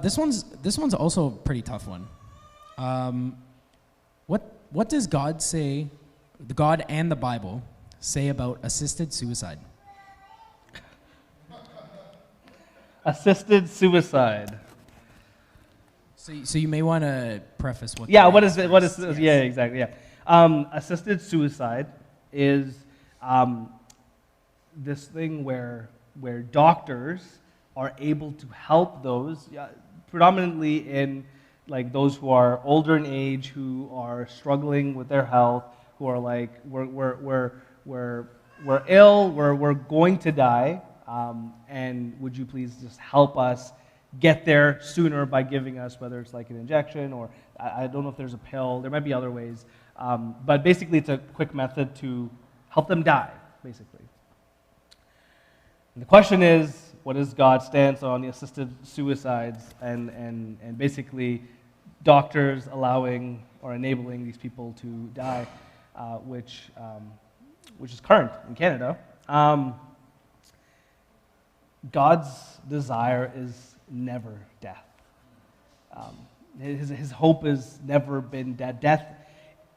This one's also a pretty tough one. What does God say, the God and the Bible say about assisted suicide? Assisted suicide. So you may want to preface what. Yeah, what is it? What is? Yes. Yeah, exactly. Yeah, assisted suicide is this thing where doctors are able to help those, predominantly in like those who are older in age, who are struggling with their health, who are like we're ill, we're going to die, and would you please just help us get there sooner by giving us, whether it's like an injection or I don't know if there's a pill, there might be other ways, but basically it's a quick method to help them die, basically. And the question is, what is God's stance on the assisted suicides and basically doctors allowing or enabling these people to die, which is current in Canada. God's desire is never death. His hope has never been death. Death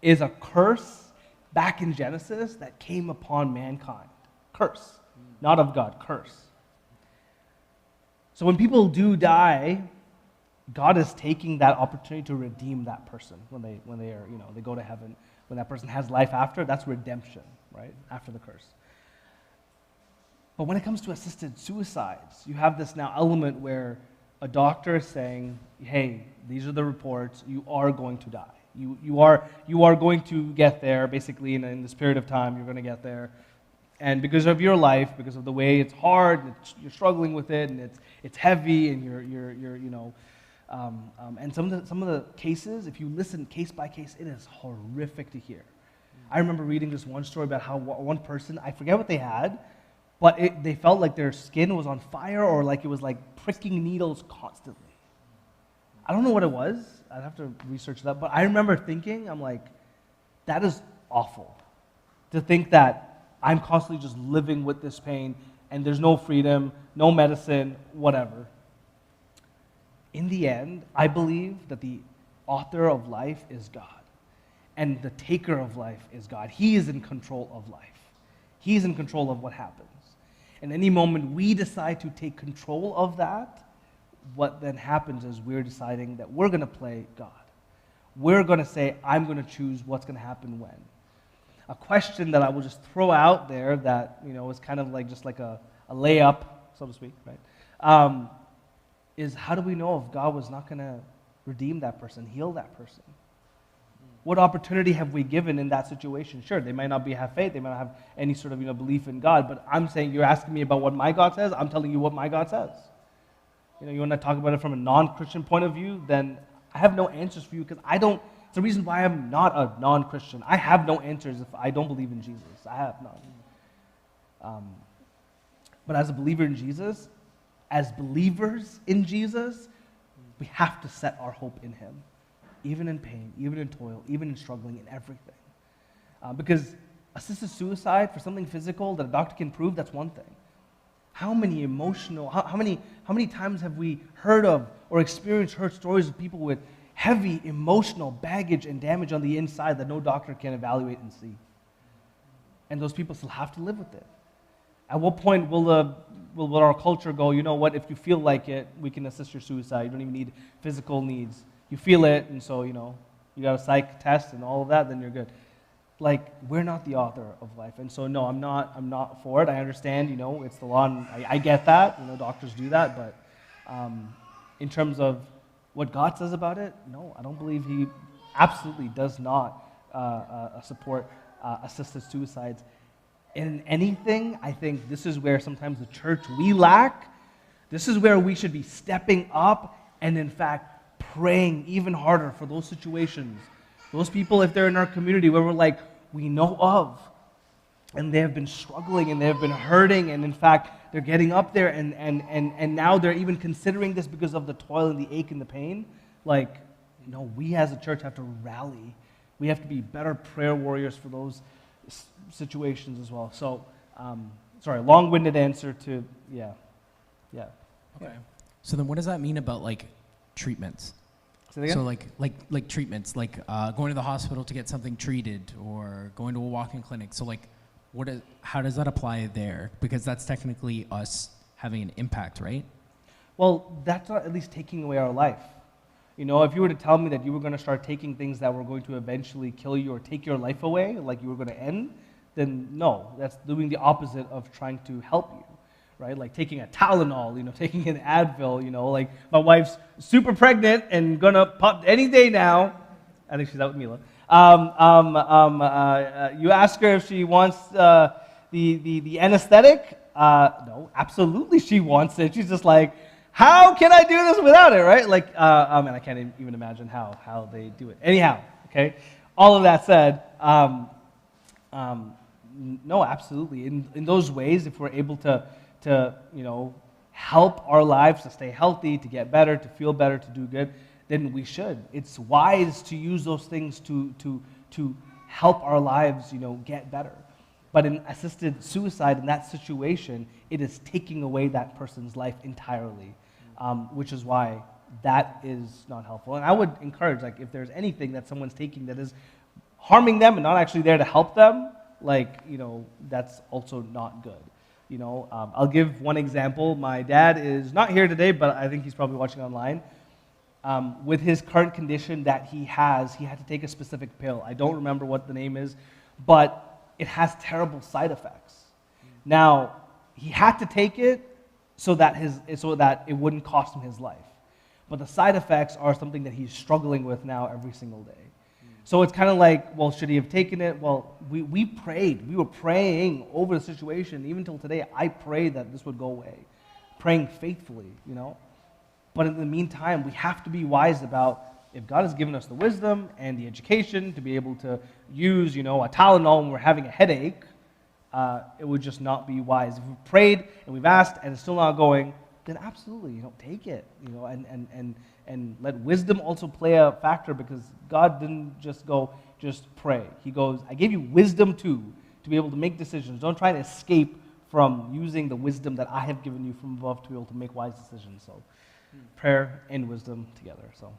is a curse back in Genesis that came upon mankind. Curse, not of God, curse. So when people do die, God is taking that opportunity to redeem that person when they are, they go to heaven. When that person has life after, that's redemption, right? After the curse. But when it comes to assisted suicides, you have this now element where a doctor is saying, hey, these are the reports, you are going to die. You are going to get there, basically, in this period of time, you're going to get there. And because of your life, because of the way it's hard, you're struggling with it, and it's heavy, and and some of the cases, if you listen case by case, it is horrific to hear. I remember reading this one story about how one person, I forget what they had, but they felt like their skin was on fire or like it was like pricking needles constantly. I don't know what it was. I'd have to research that. But I remember thinking, I'm like, that is awful. To think that I'm constantly just living with this pain and there's no freedom, no medicine, whatever. In the end, I believe that the author of life is God. And the taker of life is God. He is in control of life. He is in control of what happens. And any moment we decide to take control of that, what then happens is we're deciding that we're going to play God. We're going to say, I'm going to choose what's going to happen when. A question that I will just throw out there that, is kind of like just like a layup, so to speak, right? Is how do we know if God was not going to redeem that person, heal that person? What opportunity have we given in that situation? Sure, they might not have faith, they might not have any sort of belief in God, but I'm saying you're asking me about what my God says, I'm telling you what my God says. You want to talk about it from a non-Christian point of view, then I have no answers for you because it's the reason why I'm not a non-Christian. I have no answers if I don't believe in Jesus. I have none. But as a believer in Jesus, as believers in Jesus, we have to set our hope in Him. Even in pain, even in toil, even in struggling, in everything. Because assisted suicide for something physical that a doctor can prove, that's one thing. How many times have we heard of or heard stories of people with heavy emotional baggage and damage on the inside that no doctor can evaluate and see? And those people still have to live with it. At what point will our culture go, you know what, if you feel like it, we can assist your suicide. You don't even need physical needs. You feel it, and so, you got a psych test and all of that, then you're good. Like, we're not the author of life. And so, no, I'm not for it. I understand, it's the law, and I get that. Doctors do that, but in terms of what God says about it, no, I don't believe He absolutely does not support assisted suicides. In anything, I think this is where sometimes the church, we lack. This is where we should be stepping up and, in fact, praying even harder for those situations. Those people, if they're in our community where we're like, we know of, and they have been struggling and they have been hurting, and in fact, they're getting up there and now they're even considering this because of the toil and the ache and the pain. Like, we as a church have to rally. We have to be better prayer warriors for those situations as well. So, sorry, long-winded answer to, yeah. Okay. So then what does that mean about like treatments? Say that again? So like treatments, like going to the hospital to get something treated or going to a walk-in clinic. So like how does that apply there? Because that's technically us having an impact, right? Well, that's not at least taking away our life. You know, if you were to tell me that you were going to start taking things that were going to eventually kill you or take your life away, like you were going to end, then no, that's doing the opposite of trying to help you, right? Like taking a Tylenol, you know, taking an Advil, you know, like my wife's super pregnant and gonna pop any day now. I think she's out with Mila. You ask her if she wants the anesthetic. No, absolutely she wants it. She's just like, how can I do this without it, right? Like, and I can't even imagine how they do it. Anyhow, okay. All of that said, no, absolutely. In those ways, if we're able to you know, help our lives to stay healthy, to get better, to feel better, to do good, then we should. It's wise to use those things to help our lives, you know, get better. But in assisted suicide, in that situation, it is taking away that person's life entirely, which is why that is not helpful. And I would encourage, like, if there's anything that someone's taking that is harming them and not actually there to help them, like, you know, that's also not good. You know, I'll give one example. My dad is not here today, but I think he's probably watching online. With his current condition that he had to take a specific pill. I don't remember what the name is, but it has terrible side effects. Now, he had to take it so that it wouldn't cost him his life. But the side effects are something that he's struggling with now every single day. So it's kind of like, well, should he have taken it? Well, we prayed. We were praying over the situation. Even till today, I prayed that this would go away. Praying faithfully, you know. But in the meantime, we have to be wise about, if God has given us the wisdom and the education to be able to use, you know, a Tylenol when we're having a headache, it would just not be wise. If we've prayed and we've asked and it's still not going, then absolutely, you know, take it, you know, and let wisdom also play a factor, because God didn't just go, just pray. He goes, I gave you wisdom too, to be able to make decisions. Don't try to escape from using the wisdom that I have given you from above to be able to make wise decisions. So prayer and wisdom together. So